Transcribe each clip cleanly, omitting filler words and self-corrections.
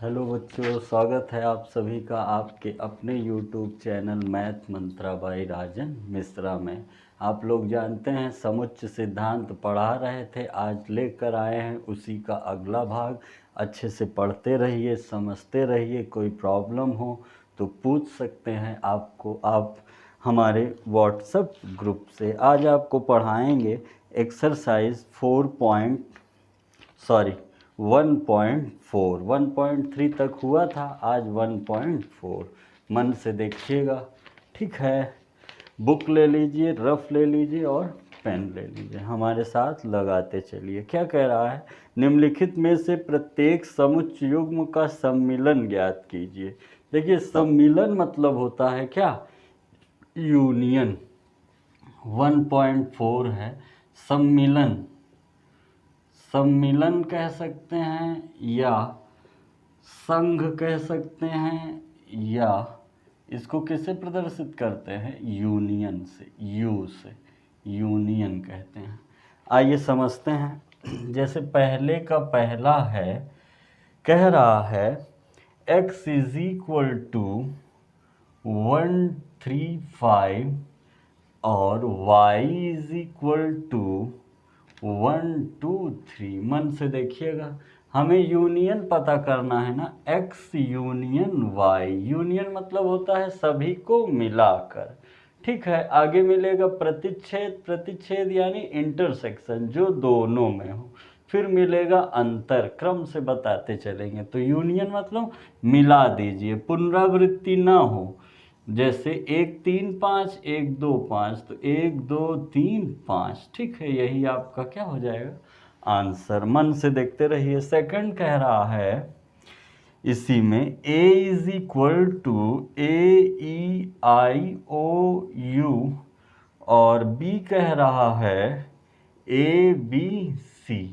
Hello बच्चों, स्वागत है आप सभी का आपके अपने YouTube channel math Mantra by Rajan Mishra में। आप लोग जानते हैं समुच्चय सिद्धांत पढ़ा रहे थे, आज लेकर आए हैं उसी का अगला भाग। अच्छे से पढ़ते रहिए, समझते रहिए। कोई प्रॉब्लम हो तो पूछ सकते हैं आपको, आप हमारे व्हाट्सएप ग्रुप से। आज आपको पढ़ाएंगे एक्सरसाइज 1.4 1.3 तक हुआ था, आज 1.4। मन से देखिएगा, ठीक है। बुक ले लीजिए, रफ ले लीजिए और पेन ले लीजिए, हमारे साथ लगाते चलिए। क्या कह रहा है? निम्नलिखित में से प्रत्येक समुच्चय युग्म का सम्मिलन ज्ञात कीजिए। देखिए, सम्मिलन मतलब होता है क्या? यूनियन। 1.4 है सम्मिलन। सम्मिलन कह सकते हैं या संघ कह सकते हैं, या इसको किससे प्रदर्शित करते हैं? यूनियन से, यू से, यूनियन कहते हैं। आइए समझते हैं। जैसे पहले का पहला है, कह रहा है x इज इक्वल टू 135 और y इज इक्वल टू 123। मन से देखिएगा, हमें यूनियन पता करना है ना, x यूनियन y। यूनियन मतलब होता है सभी को मिलाकर, ठीक है। आगे मिलेगा प्रतिच्छेद, प्रतिच्छेद यानी इंटरसेक्शन, जो दोनों में हो। फिर मिलेगा अंतर, क्रम से बताते चलेंगे। तो यूनियन मतलब मिला दीजिए, पुनरावृत्ति ना हो। जैसे 1 3 5 1 2 5, तो 1 2 3 5, ठीक है। यही आपका क्या हो जाएगा? आंसर। मन से देखते रहिए। सेकंड कह रहा है इसी में a is equal to AEIOU और b कह रहा है ABC।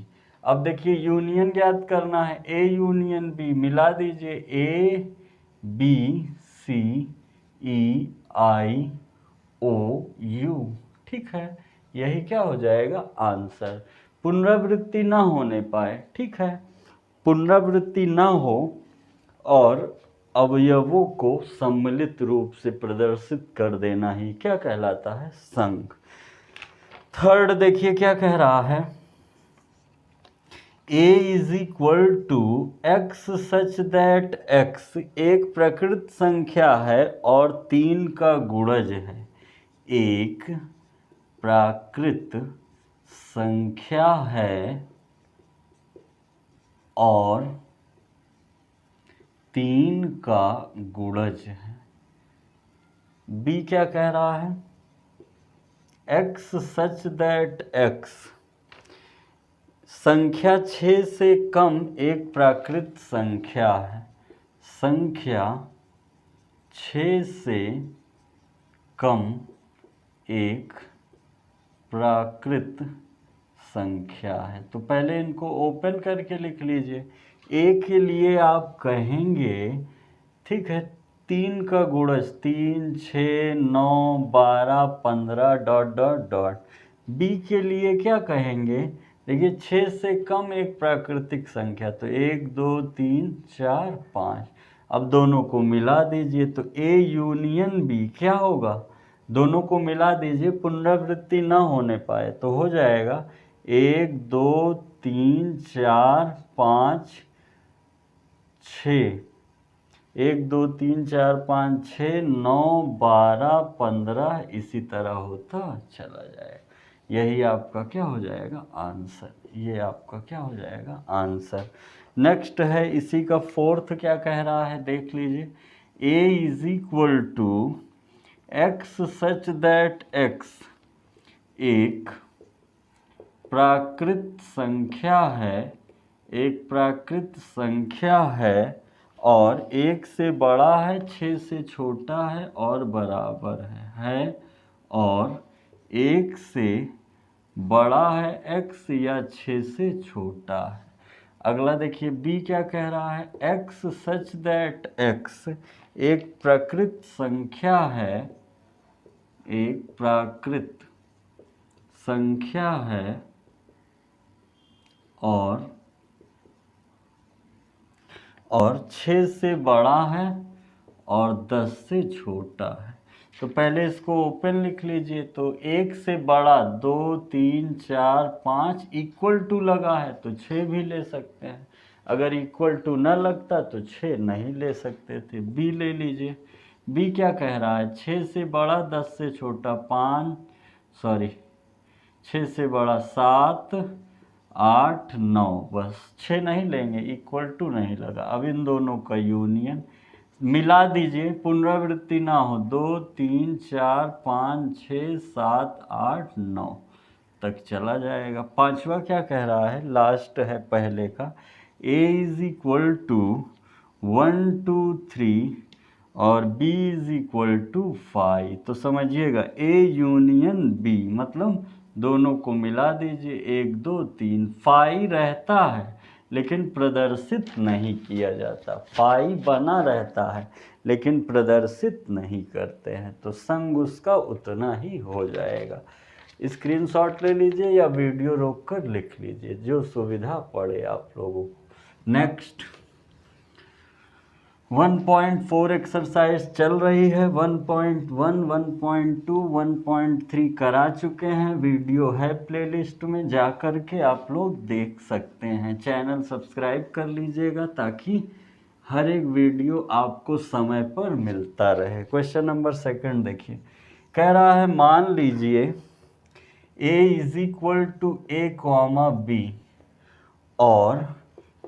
अब देखिए, यूनियन ज्ञात करना है, A यूनियन B, मिला दीजिए ABCEIOU, ठीक है। यही क्या हो जाएगा? आंसर। पुनरावृत्ति ना होने पाए, ठीक है। पुनरावृत्ति ना हो और अवयवों को सम्मिलित रूप से प्रदर्शित कर देना ही क्या कहलाता है? संघ। थर्ड देखिए क्या कह रहा है, a is equal to x such that x एक प्रकृत संख्या है और 3 का गुणज है। एक प्राकृत संख्या है और 3 का गुणज है। b क्या कह रहा है? x सच दैट x संख्या 6 से कम एक प्राकृत संख्या है। संख्या 6 से कम एक प्राकृत संख्या है। तो पहले इनको ओपन करके लिख लीजिए। a के लिए आप कहेंगे, ठीक है, 3 का गुणज, 3 6 9 12 15 डॉट डॉट डॉट। b के लिए क्या कहेंगे? देखिए, 6 से कम एक प्राकृतिक संख्या, तो 1 2 3 4 5। अब दोनों को मिला दीजिए, तो a यूनियन b क्या होगा? दोनों को मिला दीजिए, पुनरावृत्ति ना होने पाए तो हो जाएगा 1 2 3 4 5 6, 1 2 3 4 5 6 9 12 15, इसी तरह होता चला जाएगा। यही आपका क्या हो जाएगा? आंसर। ये आपका क्या हो जाएगा? आंसर। नेक्स्ट है इसी का फोर्थ, क्या कह रहा है देख लीजिए। a is equal to x such that x एक प्राकृत संख्या है, एक प्राकृत संख्या है और 1 से बड़ा है, 6 से छोटा है और बराबर है और 1 से बड़ा है x या 6 से छोटा है। अगला देखिए b क्या कह रहा है, x सच दैट x एक प्राकृत संख्या है, एक प्राकृत संख्या है और 6 से बड़ा है और 10 से छोटा है। तो पहले इसको ओपन लिख लीजिए। तो 1 से बड़ा 2 3 4 5 इक्वल टू लगा है तो 6 भी ले सकते हैं। अगर इक्वल टू न लगता तो 6 नहीं ले सकते थे। बी ले लीजिए। बी क्या कह रहा है? 6 से बड़ा 10 से छोटा 6 से बड़ा 7 8 9, बस 6 नहीं लेंगे, इक्वल टू नहीं लगा। अब इन दोनों का यूनियन मिला दीजिए, पुनरावृत्ति ना हो। 2 3 4 5 6 7 8 9 तक चला जाएगा। पांचवा क्या कह रहा है? लास्ट है पहले का। a इज इक्वल टू 1 2 3 और b इज इक्वल टू 5। तो समझिएगा a यूनियन b मतलब दोनों को मिला दीजिए। 1 2 3 फाई रहता है लेकिन प्रदर्शित नहीं किया जाता। फाई बना रहता है लेकिन प्रदर्शित नहीं करते हैं। तो संग उसका उतना ही हो जाएगा। स्क्रीनशॉट ले लीजिए या वीडियो रोककर लिख लीजिए, जो सुविधा पड़े आप लोगों को। नेक्स्ट 1.4 एक्सरसाइज चल रही है। 1.1 1.2 1.3 करा चुके हैं। वीडियो है प्लेलिस्ट में, जा कर के आप लोग देख सकते हैं। चैनल सब्सक्राइब कर लीजिएगा ताकि हर एक वीडियो आपको समय पर मिलता रहे। क्वेश्चन नंबर 2 देखिए, कह रहा है मान लीजिए a is equal to a comma b और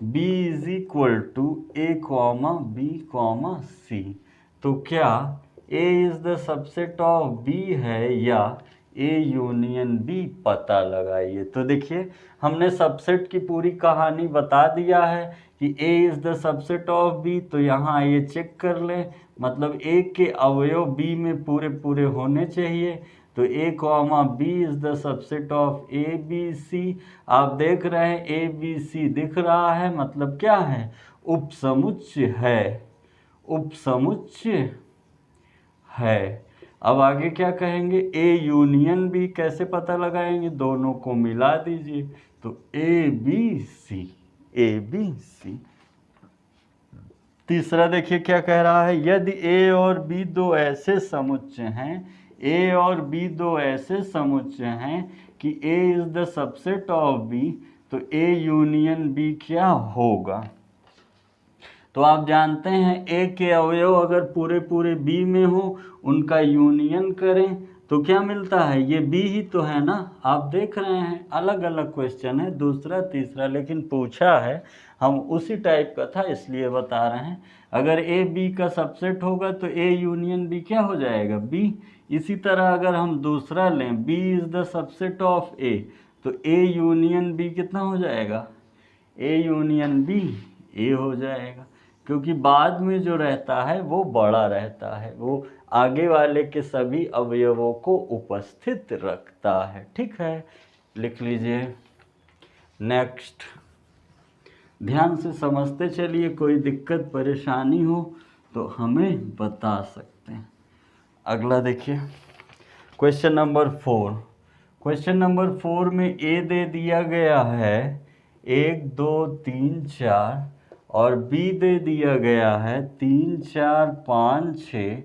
b is equal to a comma b comma c। तो क्या a is the subset of b है या a यूनियन b? पता लगाइए। तो देखिए हमने सबसेट की पूरी कहानी बता दिया है कि a is the subset of b। तो यहाँ ये चेक कर लें, मतलब a के अवयव b में पूरे पूरे होने चाहिए। तो a comma b is the subset of a b c। आप देख रहे हैं a b c दिख रहा है, मतलब क्या है? उपसमुच्चय है, उपसमुच्चय है। अब आगे क्या कहेंगे? a यूनियन b कैसे पता लगाएंगे? दोनों को मिला दीजिए। तो a b c, a b c। तीसरा देखिए क्या कह रहा है, यदि a और b दो ऐसे समुच्चय हैं, a और b दो ऐसे समुच्चय हैं कि a is the subset of b, तो a यूनियन b क्या होगा? तो आप जानते हैं a के अवयव अगर पूरे पूरे b में हो, उनका यूनियन करें तो क्या मिलता है? ये b ही तो है ना। आप देख रहे हैं अलग अलग क्वेश्चन है, दूसरा तीसरा, लेकिन पूछा है, हम उसी टाइप का था इसलिए बता रहे हैं। अगर a b का सबसेट होगा तो a यूनियन b क्या हो जाएगा? b। इसी तरह अगर हम दूसरा लें, b is the subset of a, तो a यूनियन b कितना हो जाएगा? a यूनियन b a हो जाएगा, क्योंकि बाद में जो रहता है वो बड़ा रहता है, वो आगे वाले के सभी अवयवों को उपस्थित रखता है। ठीक है, लिख लीजिए। नेक्स्ट, ध्यान से समझते चलिए, कोई दिक्कत परेशानी हो तो हमें बता सकते हैं। अगला देखिए क्वेश्चन नंबर 4। क्वेश्चन नंबर 4 में a दे दिया गया है 1 2 3 4 और b दे दिया गया है 3 4 5 6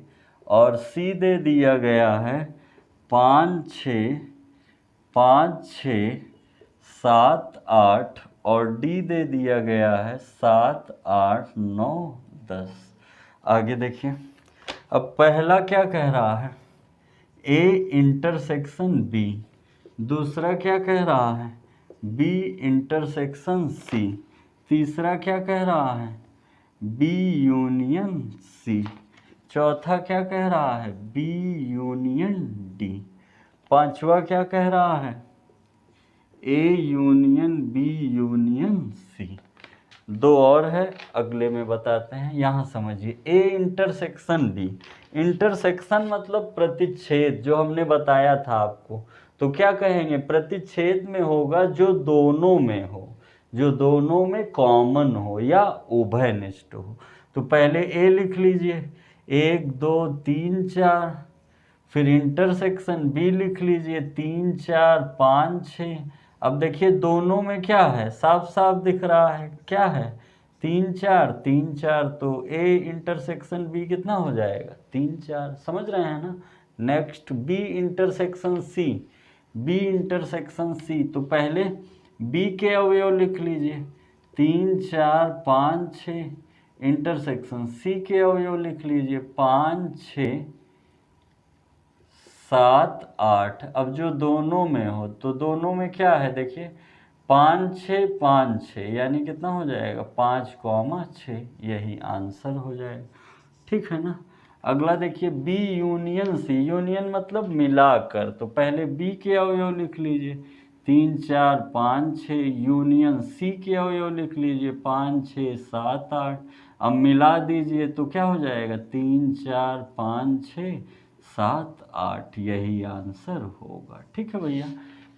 और c दे दिया गया है 5 6 7 8 और d दे दिया गया है 7 8 9 10। आगे देखिए, अब पहला क्या कह रहा है? a intersection b। दूसरा क्या कह रहा है? b intersection c। तीसरा क्या कह रहा है? b union c। चौथा क्या कह रहा है? b union d। पांचवा क्या कह रहा है? a union b union c। दो और है, अगले में बताते हैं। यहाँ समझिए, a इंटरसेक्शन b। इंटरसेक्शन मतलब प्रतिच्छेद, जो हमने बताया था आपको। तो क्या कहेंगे? प्रतिच्छेद में होगा जो दोनों में हो, जो दोनों में कॉमन हो या उभयनिष्ठ हो। तो पहले a लिख लीजिए, 1 2 3 4। फिर इंटरसेक्शन b लिख लीजिए, 3 4 5 6। अब देखिए दोनों में क्या है? साफ साफ दिख रहा है, क्या है? तीन चार, तीन चार तो ए इंटरसेक्शन बी कितना हो जाएगा, तीन चार, समझ रहे हैं ना। Next B intersection C, B intersection C, तो पहले बी के अवयव लिख लीजिए, तीन चार पाँच छः, इंटरसेक्शन सी के अवयव लिख लीजिए, पाँच छः सात आठ। अब जो दोनों में हो तो दोनों में क्या है देखिए, पाँच छः यानी कितना हो जाएगा, 5,6, यही आंसर हो जाएगा, ठीक है ना। अगला देखिए बी यूनियन सी, यूनियन मतलब मिलाकर, तो पहले बी के अवयव लिख लीजिए, तीन चार पाँच छः, यूनियन सी के अवयव लिख लीजिए, पाँच छः सात आठ। अब मिला दीजिए तो क्या हो जाएगा, तीन चार पाँच छः सात आठ, यही आंसर होगा, ठीक है भैया।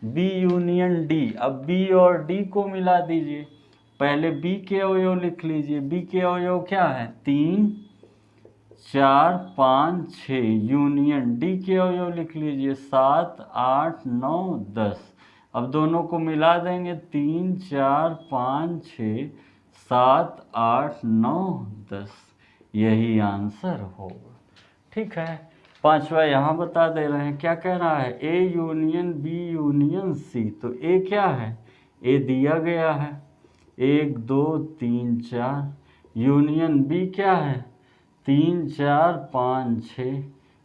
बी यूनियन डी, अब बी और डी को मिला दीजिए, पहले बी के अवयव लिख लीजिए, बी के अवयव क्या है, तीन चार पाँच छः, यूनियन डी के अवयव लिख लीजिए, सात आठ नौ दस। अब दोनों को मिला देंगे, तीन चार पाँच छः सात आठ नौ दस, यही आंसर होगा, ठीक है। पांचवा यहाँ बता दे रहे हैं, क्या कह रहा है, A union B union C, तो ए क्या है, ए दिया गया है, एक दो तीन चार, यूनियन बी क्या है, तीन चार पाँच छः,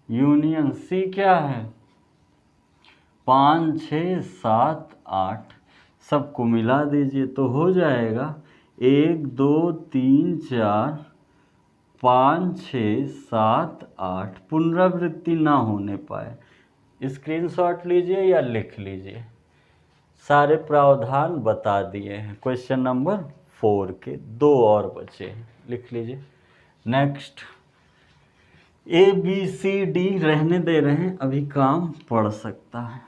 यूनियन सी क्या है, पाँच छः सात आठ। सबको मिला दीजिए तो हो जाएगा, एक दो तीन चार पाँच छः सात आठ, पुनरावृत्ति ना होने पाए स्क्रीनशॉट लीजिए या लिख लीजिए, सारे प्रावधान बता दिए हैं। क्वेश्चन नंबर 4 के दो और बचे हैं, लिख लीजिए। Next A B C D रहने दे रहे हैं, अभी काम पड़ सकता है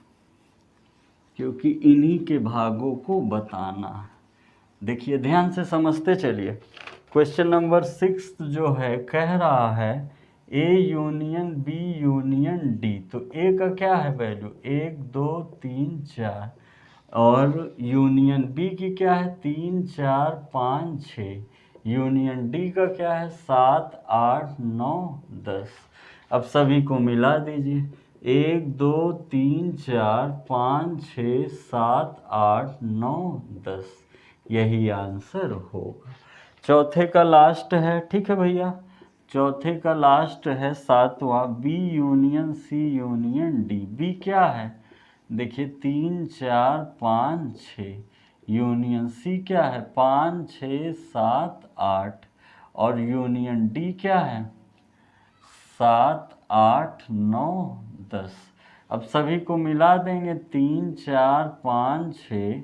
क्योंकि इन्हीं के भागों को बताना है। देखिए ध्यान से समझते चलिए। क्वेश्चन नंबर 6 जो है कह रहा है A union B union D, तो ए का क्या है वैल्यू, एक दो तीन चार, और यूनियन बी की क्या है, तीन चार पाँच छः, यूनियन डी का क्या है, सात आठ नौ दस। अब सभी को मिला दीजिए, एक दो तीन चार पाँच छः सात आठ नौ दस, यही आंसर होगा। चौथे का लास्ट है, ठीक है भैया, चौथे का लास्ट है सातवां, B union C union D. B क्या है देखिए, तीन चार पाँच छः, यूनियन सी क्या है, पाँच छः सात आठ, और यूनियन डी क्या है, सात आठ नौ दस। अब सभी को मिला देंगे, तीन चार पाँच छः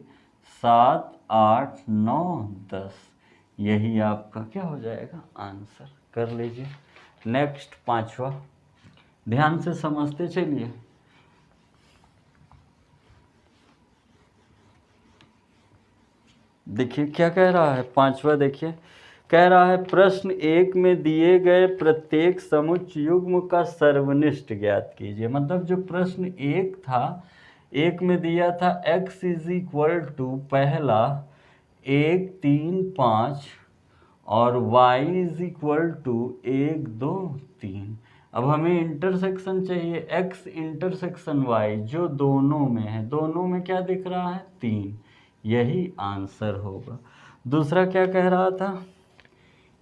सात आठ नौ दस, यही आपका क्या हो जाएगा, आंसर कर लीजिए। नेक्स्ट पांचवा, ध्यान से समझते चलिए। देखिए क्या कह रहा है पांचवा, देखिए कह रहा है प्रश्न एक में दिए गए प्रत्येक समुच्चय युग्म का सर्वनिष्ठ ज्ञात कीजिए। मतलब जो प्रश्न एक था, एक में दिया था x इज इक्वल टू पहला एक तीन पाँच और y इज इक्वल टू एक दो तीन। अब हमें इंटरसेक्शन चाहिए, x इंटरसेक्शन y जो दोनों में है, दोनों में क्या दिख रहा है, तीन, यही आंसर होगा। दूसरा क्या कह रहा था,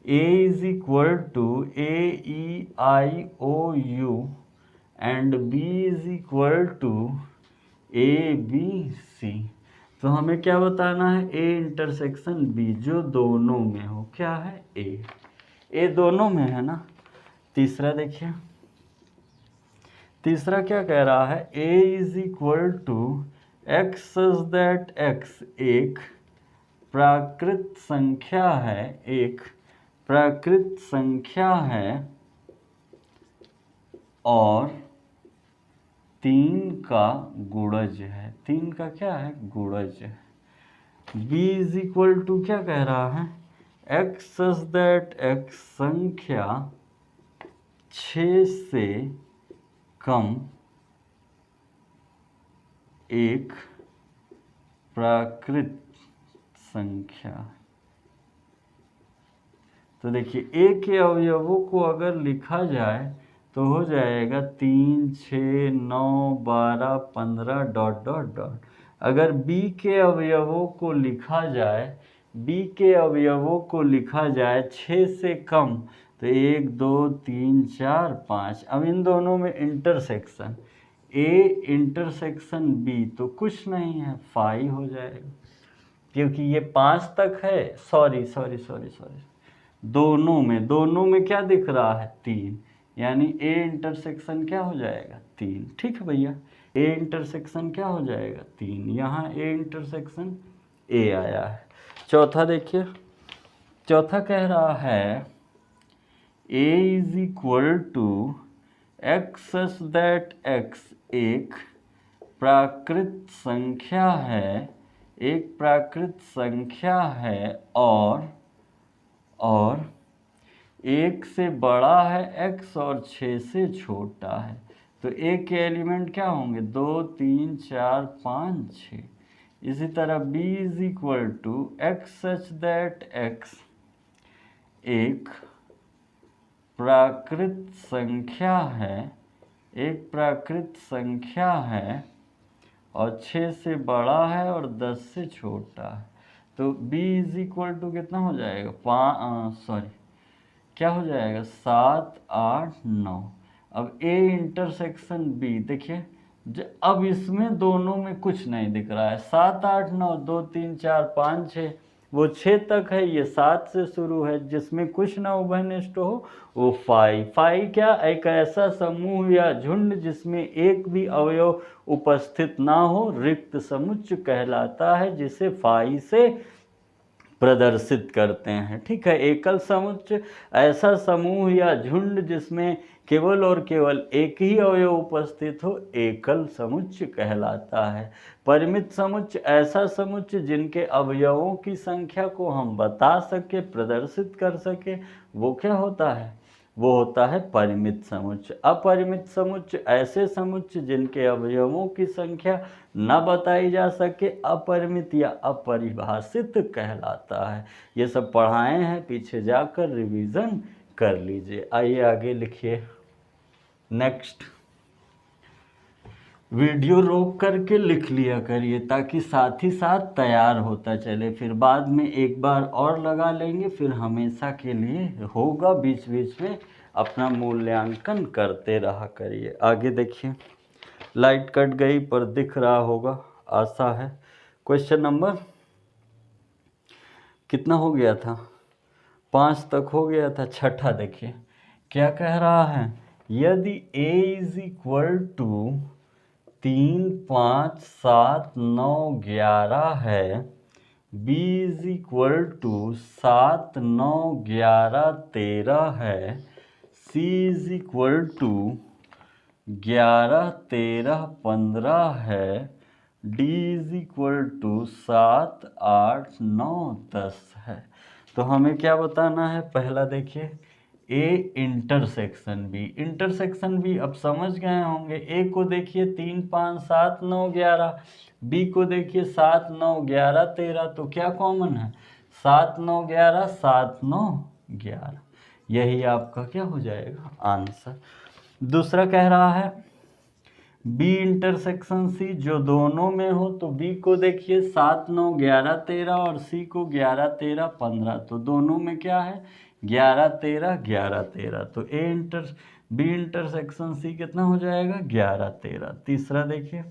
a is equal to A E I O U and b is equal to A B C. तो हमें क्या बताना है, a इंटरसेक्शन b जो दोनों में हो, क्या है, a दोनों में है ना। तीसरा देखिए, तीसरा क्या कह रहा है, a is equal to x such that x एक प्राकृत संख्या है, एक प्राकृत संख्या है और तीन का गुणज है, तीन का क्या है, गुणज है। b इज इक्वल टू क्या कह रहा है, x सच दैट x संख्या 6 से कम एक प्राकृत संख्या। तो देखिए ए के अवयवों को अगर लिखा जाए तो हो जाएगा 3, 6, 9, 12, 15 डॉट डॉट डॉट। अगर बी के अवयवों को लिखा जाए, बी के अवयवों को लिखा जाए 6 से कम, तो 1, 2, 3, 4, 5। अब इन दोनों में इंटरसेक्शन ए इंटरसेक्शन बी तो कुछ नहीं है, 5 हो जाएगा, क्योंकि ये 5 तक है। सॉरी सॉरी सॉरी सॉरी, दोनों में क्या दिख रहा है, 3, यानी ए इंटरसेक्शन क्या हो जाएगा, 3। ठीक है भैया, ए इंटरसेक्शन क्या हो जाएगा, 3। यहाँ ए इंटरसेक्शन ए आया है। चौथा देखिए, चौथा कह रहा है A is equal to x such that x एक प्राकृत संख्या है, एक प्राकृत संख्या है और 1 से बड़ा है x और 6 से छोटा है। तो ए के एलिमेंट क्या होंगे, 2, 3, 4, 5, 6। इसी तरह b is equal to x such that x एक प्राकृत संख्या है, एक प्राकृत संख्या है और 6 से बड़ा है और 10 से छोटा है। तो b इज इक्वल टू कितना हो जाएगा, क्या हो जाएगा, 7, 8, 9। अब a इंटरसेक्शन b देखिए, अब इसमें दोनों में कुछ नहीं दिख रहा है। 7, 8, 9, 2, 3, 4, 5, 6, वो 6 तक है, ये 7 से शुरू है। जिसमें कुछ ना उभयनिष्ठ हो वो 5 क्या, एक ऐसा समूह या झुंड जिसमें एक भी अवयव उपस्थित ना हो, रिक्त समुच्चय कहलाता है, जिसे 5 से प्रदर्शित करते हैं। ठीक है, एकल समुच्चय ऐसा समूह या झुंड जिसमें केवल और केवल एक ही अवयव उपस्थित हो, एकल समुच्चय कहलाता है। परिमित समुच्चय ऐसा समुच्चय जिनके अवयवों की संख्या को हम बता सके, प्रदर्शित कर सके, वो क्या होता है, वो होता है परिमित समुच्चय। अपरिमित समुच्चय ऐसे समुच्चय जिनके अवयवों की संख्या न बताई जा सके, अपरिमित या अपरिभाषित कहलाता है। ये सब पढ़ाए हैं, पीछे जाकर रिवीजन कर लीजिए। आइए आगे लिखिए। नेक्स्ट, वीडियो रोक करके लिख लिया करिए ताकि साथ ही साथ तैयार होता चले, फिर बाद में एक बार और लगा लेंगे, फिर हमेशा के लिए होगा। बीच बीच में अपना मूल्यांकन करते रहा करिए। आगे देखिए, लाइट कट गई पर दिख रहा होगा, आशा है। क्वेश्चन नंबर कितना हो गया था, 5 तक हो गया था। छठा देखिए क्या कह रहा है, यदि a इज इक्वल टू 3, 5, 7, 9, 11 है, b इज इक्वल टू 7, 9, 11, 13 है, c इज इक्वल टू 11, 13, 15 है, डी इज इक्वल टू 7, 8, 9, 10 है। तो हमें क्या बताना है, पहला देखिए A intersection B. Intersection B अब समझ गए होंगे। ए को देखिए 3, 5, 7, 9, 11, बी को देखिए 7, 9, 11, 13, तो क्या कॉमन है, 7, 9, 11, 7, 9, 11। यही आपका क्या हो जाएगा, आंसर। दूसरा कह रहा है बी इंटरसेक्शन सी, जो दोनों में हो, तो बी को देखिए 7, 9, 11, 13 और सी को 11, 13, 15, तो दोनों में क्या है, 11, 13, 11, 13। तो बी इंटरसेक्शन सी कितना हो जाएगा, 11, 13। तीसरा देखिए,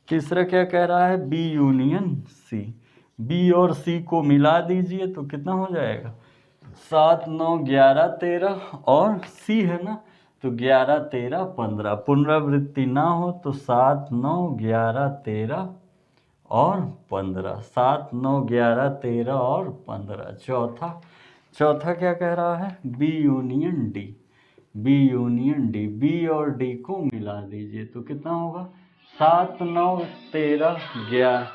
तीसरा क्या कह रहा है, बी यूनियन सी। बी और सी को मिला दीजिए तो कितना हो जाएगा, 7, 9, 11, 13 और सी है ना, तो 11, 13, 15। पुनरावृत्ति ना हो तो 7, 9, 11, 13 और 15, 7, 9, 11, 13 और 15। चौथा क्या कह रहा है, B union D. B union D, B और डी को मिला दीजिए तो कितना होगा, 7, 9, 13, 11।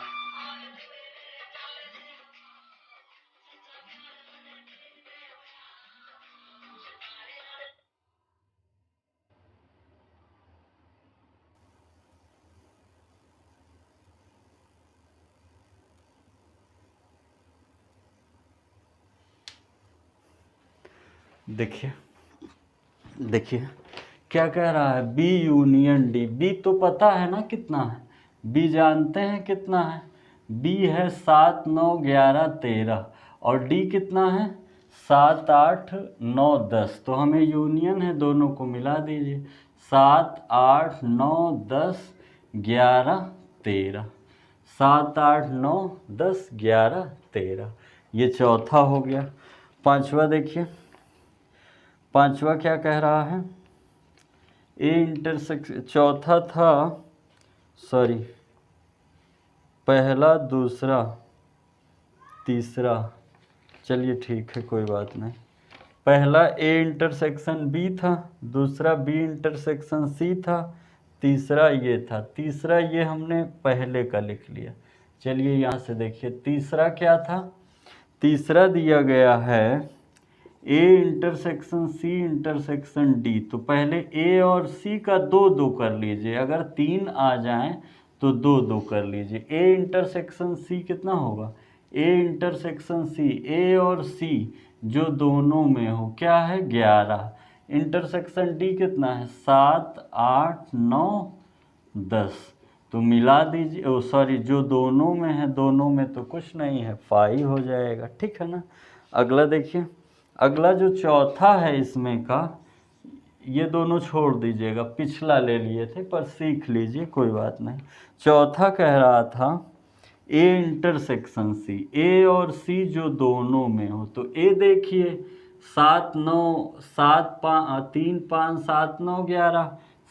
देखिए देखिए क्या कह रहा है, बी यूनियन डी। बी तो पता है ना कितना है, बी जानते हैं कितना है, बी है 7 9 11 13 और डी कितना है 7 8 9 10। तो हमें यूनियन है, दोनों को मिला दीजिए, 7 8 9 10 11 13, 7 8 9 10 11 13। ये चौथा हो गया। पांचवा देखिए, पांचवा क्या कह रहा है, ए इंटरसेक्शन, चौथा था सॉरी, पहला दूसरा तीसरा, चलिए ठीक है कोई बात नहीं। पहला ए इंटरसेक्शन बी था, दूसरा बी इंटरसेक्शन सी था, तीसरा ये था। तीसरा ये हमने पहले का लिख लिया। चलिए यहाँ से देखिए तीसरा क्या था, तीसरा दिया गया है A intersection C intersection D. तो पहले ए और सी का दो दो कर लीजिए, अगर 3 आ जाएं तो दो दो कर लीजिए। ए इंटरसेक्शन सी कितना होगा, ए इंटरसेक्शन सी, ए और सी जो दोनों में हो क्या है 11। इंटरसेक्शन डी कितना है 7 8 9 10। तो मिला दीजिए, ओ सॉरी, जो दोनों में है, दोनों में तो कुछ नहीं है, 5 हो जाएगा, ठीक है ना। अगला देखिए, अगला जो चौथा है इसमें का, ये दोनों छोड़ दीजिएगा, पिछला ले लिए थे पर सीख लीजिए कोई बात नहीं। चौथा कह रहा था ए इंटरसेक्शन सी, ए और सी जो दोनों में हो। तो ए देखिए 7 9 7 3 5 7 9 11।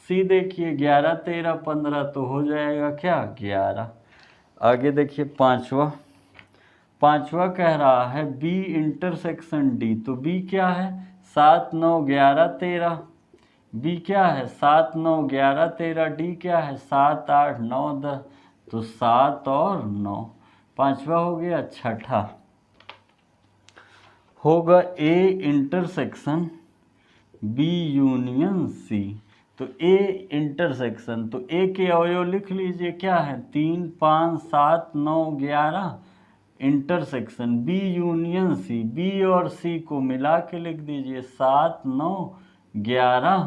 सी देखिए 11 13 15, तो हो जाएगा क्या 11। आगे देखिए पांचवा, पांचवा कह रहा है बी इंटरसेक्शन डी। तो बी क्या है 7 9 11 13, बी क्या है 7 9 11 13, डी क्या है 7 8 9 10। तो 7 और 9, पांचवा हो गया। छठा होगा A intersection B union C. तो ए इंटरसेक्शन, तो ए के अवयव लिख लीजिए क्या है 3 5 7 9 11, intersection B union C, B और सी को मिला के लिख दीजिए 7 9 11,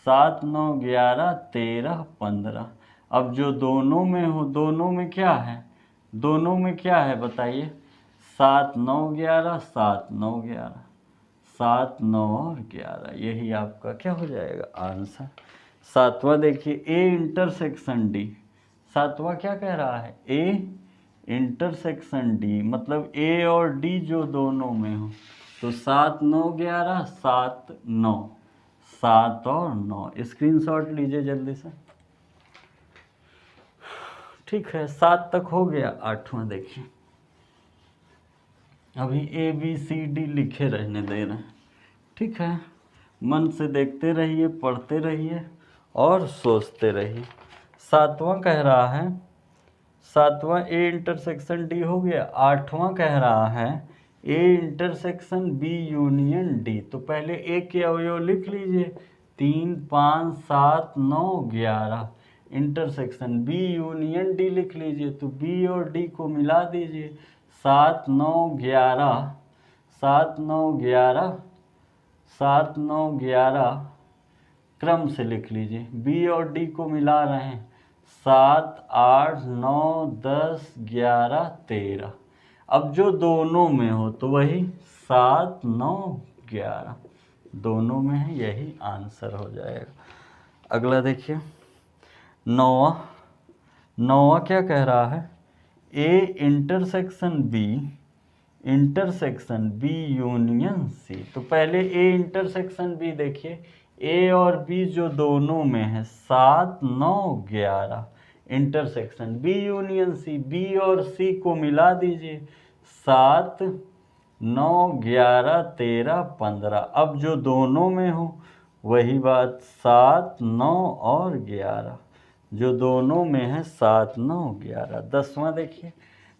7 9 11 13 15। अब जो दोनों में हो, दोनों में क्या है, दोनों में क्या है बताइए, 7 9 11 7 9 11, 7 9 और 11, यही आपका क्या हो जाएगा आंसर। सातवां देखिए ए इंटरसेक्शन डी। सातवां क्या कह रहा है, ए इंटरसेक्शन डी, मतलब ए और डी जो दोनों में हो। तो 7 9 11 7 9, 7 और 9, स्क्रीनशॉट लीजिए जल्दी से। ठीक है 7 तक हो गया। आठवां देखिए, अभी ए बी सी डी लिखे रहने दे रहे हैं, ठीक है। मन से देखते रहिए, पढ़ते रहिए और सोचते रहिए। सातवां कह रहा है, सातवां ए इंटरसेक्शन डी हो गया। आठवां कह रहा है A intersection B union D. तो पहले ए के अवयव लिख लीजिए, 3 5 7 9 11, इंटरसेक्शन बी यूनियन डी लिख लीजिए। तो बी और डी को मिला दीजिए, 7 9 11, 7 9 11, 7 9 11, क्रम से लिख लीजिए। बी और डी को मिला रहे हैं, 7 8 9 10 11 13। अब जो दोनों में हो तो वही 7 9 11, दोनों में है, यही आंसर हो जाएगा। अगला देखिए नौवां, नौवां क्या कह रहा है, A intersection B, intersection B union C. तो पहले ए इंटरसेक्शन बी देखिए, ए और बी जो दोनों में है 7 9 11, intersection B union C, B और सी को मिला दीजिए, 7 9 11 13 15। अब जो दोनों में हो वही बात, 7 9 और 11, जो दोनों में है 7 9 11। 10वां देखिए,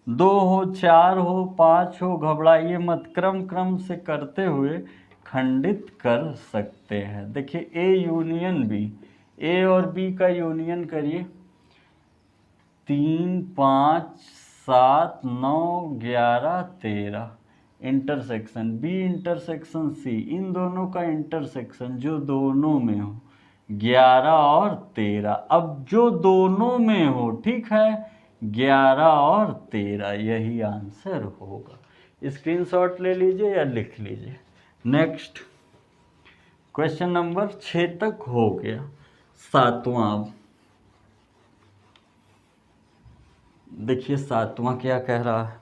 2 हो 4 हो 5 हो, घबराइए मत, क्रम क्रम से करते हुए खंडित कर सकते हैं। देखिए ए यूनियन बी, ए और बी का यूनियन करिए, 3 5 7 9 11 13, इंटरसेक्शन बी इंटरसेक्शन सी, इन दोनों का इंटरसेक्शन जो दोनों में हो 11 और 13। अब जो दोनों में हो, ठीक है, 11 और 13, यही आंसर होगा। स्क्रीनशॉट ले लीजिए या लिख लीजिए। नेक्स्ट क्वेश्चन नंबर 6 तक हो गया। 7वां, देखिए 7वां क्या कह रहा है।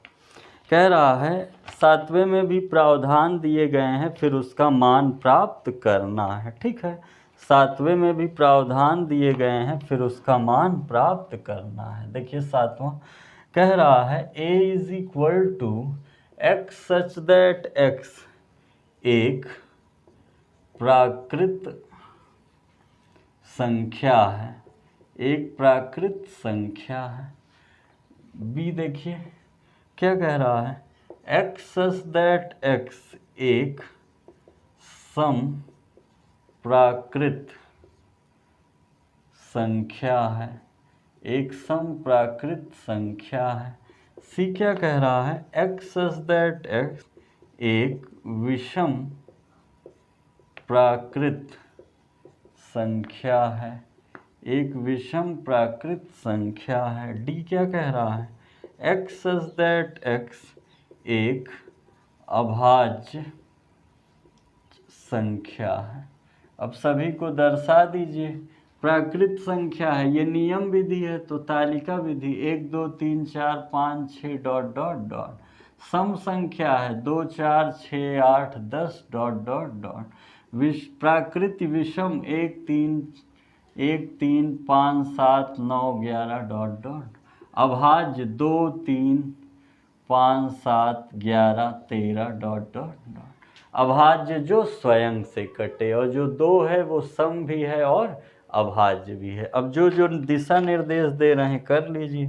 कह रहा है 7वें में भी प्रावधान दिए गए हैं, फिर उसका मान प्राप्त करना है। ठीक है, 7वें में भी प्रावधान दिए गए हैं, फिर उसका मान प्राप्त करना है। देखिए 7वां कह रहा है a is equal to x such that x एक प्राकृत संख्या है, एक प्राकृत संख्या है। b देखिए क्या कह रहा है, x सच दैट x एक सम प्राकृत संख्या है, एक सम प्राकृत संख्या है। सी क्या कह रहा है, x सच दैट x एक विषम प्राकृत संख्या है, एक विषम प्राकृत संख्या है। डी क्या कह रहा है, x सच दैट x एक अभाज्य संख्या है। अब सभी को दर्शा दीजिए। प्राकृत संख्या है, ये नियम विधि है तो तालिका विधि 1 2 3 4 5 6 डॉट डॉट डॉट। सम संख्या है 2 4 6 8 10 डॉट डॉट डॉट। प्राकृत विषम 1 3 5 7 9 11 डॉट डॉट। अभाज्य 2 3 5 7 11 13 डॉट डॉट डॉट। अभाज्य जो स्वयं से कटे, और जो 2 है वो सम भी है और अभाज्य भी है। अब जो जो दिशा निर्देश दे रहे हैं कर लीजिए।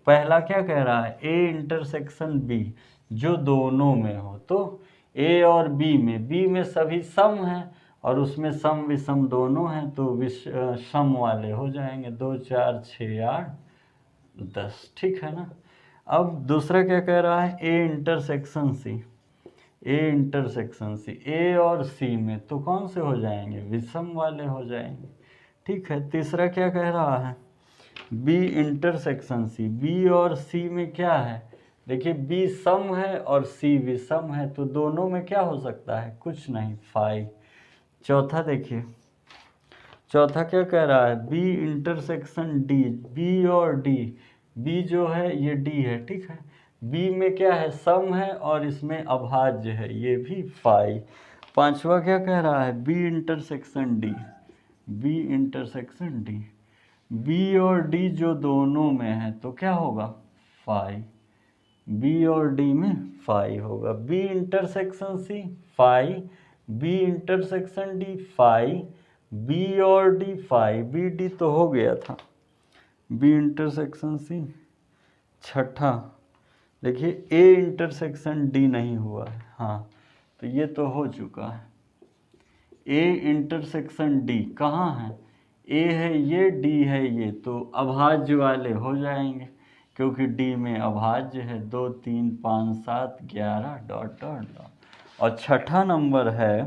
पहला क्या कह रहा है, ए इंटरसेक्शन बी, जो दोनों में हो, तो ए और बी में सभी सम हैं और उसमें सम विषम दोनों हैं, तो सम वाले हो जाएंगे 2 4 6 8 10। ठीक है ना। अब दूसरा क्या कह रहा है, A intersection C, A intersection सी, ए और सी में तो कौन से हो जाएंगे, विषम वाले हो जाएंगे। ठीक है। तीसरा क्या कह रहा है, बी इंटरसेक्शन सी, बी और सी में क्या है, देखिए बी सम है और सी विषम है, तो दोनों में क्या हो सकता है, कुछ नहीं, फाई। चौथा देखिए, चौथा क्या कह रहा है, बी इंटरसेक्शन डी, बी और डी, बी जो है ये डी है। ठीक है, बी में क्या है, सम है और इसमें अभाज्य है, ये भी फाई। पांचवा क्या कह रहा है, B intersection D, B intersection D, B और डी जो दोनों में है तो क्या होगा, फाई। बी और डी में फाई होगा। B intersection C phi, B intersection D phi, B और डी फाई, बी डी तो हो गया था, बी इंटरसेक्शन सी। छठा देखिए, ए इंटरसेक्शन डी नहीं हुआ है, हाँ तो ये तो हो चुका है। ए इंटरसेक्शन डी कहाँ है, ए है ये, डी है ये, तो अभाज्य वाले हो जाएंगे क्योंकि डी में अभाज्य है 2 3 5 7 11 डॉट डॉट डॉट। और छठा नंबर है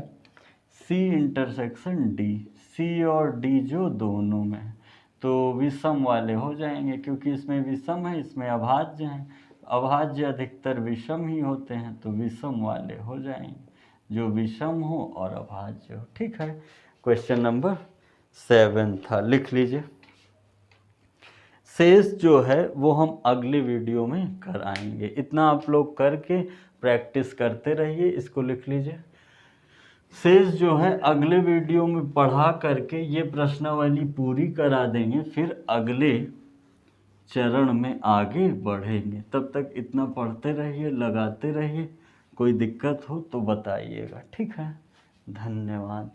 सी इंटरसेक्शन डी, सी और डी जो दोनों में, तो विषम वाले हो जाएंगे क्योंकि इसमें विषम है, इसमें अभाज्य है, अभाज्य अधिकतर विषम ही होते हैं, तो विषम वाले हो जाएंगे, जो विषम हो और अभाज्य हो। ठीक है, क्वेश्चन नंबर 7 था, लिख लीजिए। शेष जो है वो हम अगले वीडियो में कराएंगे, इतना आप लोग करके प्रैक्टिस करते रहिए, इसको लिख लीजिए। शेष जो है अगले वीडियो में पढ़ा करके ये प्रश्नावली पूरी करा देंगे, फिर अगले चरण में आगे बढ़ेंगे। तब तक इतना पढ़ते रहिए, लगाते रहिए, कोई दिक्कत हो तो बताइएगा। ठीक है, धन्यवाद।